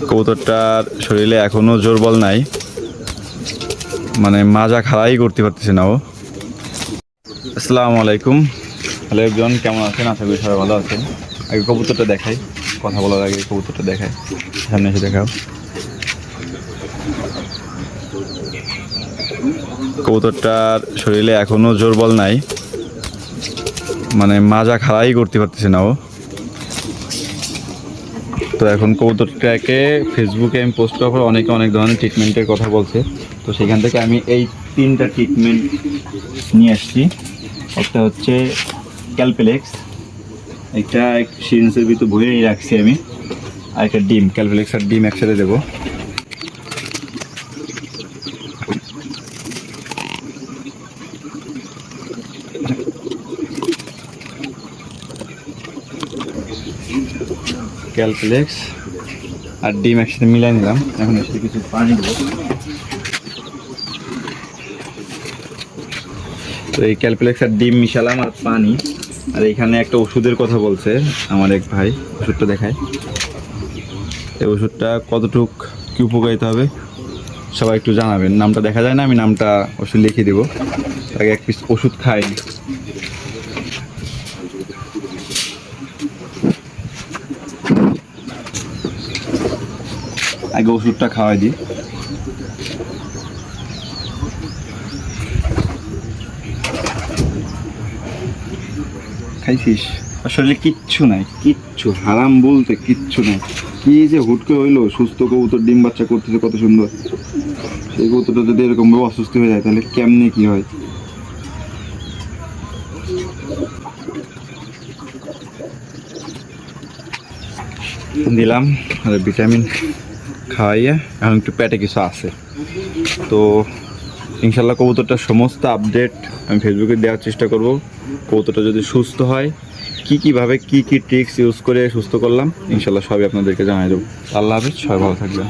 কবুতরটার শরীরে এখনো জোর বল নাই, মানে মাজা খাড়াই করতে পারতেছে না ও। আসসালামু আলাইকুম, হ্যালো এভরিওয়ান, কেমন আছেন? আশা করি সবাই ভালো আছেন। আগে কবুতরটা দেখাই, কথা বলার আগে কবুতরটা দেখাই, সামনে এসে দেখাও। কবুতরটার শরীরে এখনো জোর বল নাই, মানে মাজা খাড়াই করতে পারতেছে না ও। তো এখন কবুতরটাকে ফেসবুকে আমি পোস্ট করার পর অনেকে অনেক ধরনের ট্রিটমেন্টের কথা বলছে। তো সেখান থেকে আমি এই 3টা ট্রিটমেন্ট নিয়ে আসছি। একটা হচ্ছে ক্যালপেলেক্স, একটা সিরিঞ্জের ভিতর ভরেই রাখছি আমি, আর একটা ডিম, ক্যালপেলেক্স আর ডিম একসাথে দেবো। ক্যালপেলেক্স আর ডিম একসাথে মিলাই নিলাম। এখন এর সাথে কিছু পানি দেবো। তো এই ক্যালপেলেক্স আর ডিম মিশালাম আর পানি, আর এখানে একটা ওষুধের কথা বলছে আমার এক ভাই, ওষুধটা দেখায়। এই ওষুধটা কতটুক কি উপকারিতা হবে সবাই একটু জানাবেন। নামটা দেখা যায় না, আমি নামটা ওষুধ লিখে দেবো। আগে এক পিস ওষুধ খাই। আগে ওষুধটা খাওয়াই দিই। খাইছিস? আসলে কিচ্ছু নাই, কিচ্ছু হারাম বলতে কিচ্ছু নাই। কি যে হুট করে হইলো, সুস্থ কবুতর ডিম বাচ্চা করতেছে কত সুন্দর, সেই কবুতরটা যদি এরকম ভাবে অসুস্থ হয়ে যায় তাহলে কেমনে কি হয়। দিলাম আর ভিটামিন খাওয়াইয়ে এখন একটু পেটে কিছু আছে। তো ইনশাল্লাহ কবুতরটার সমস্ত আপডেট আমি ফেসবুকে দেওয়ার চেষ্টা করব। কবুতরটা যদি সুস্থ হয়, কীভাবে কী ট্রিক্স ইউজ করে সুস্থ করলাম, ইনশাল্লাহ সবই আপনাদেরকে জানাই দেবো। আল্লাহ হাফেজ, সবাই ভালো থাকবেন।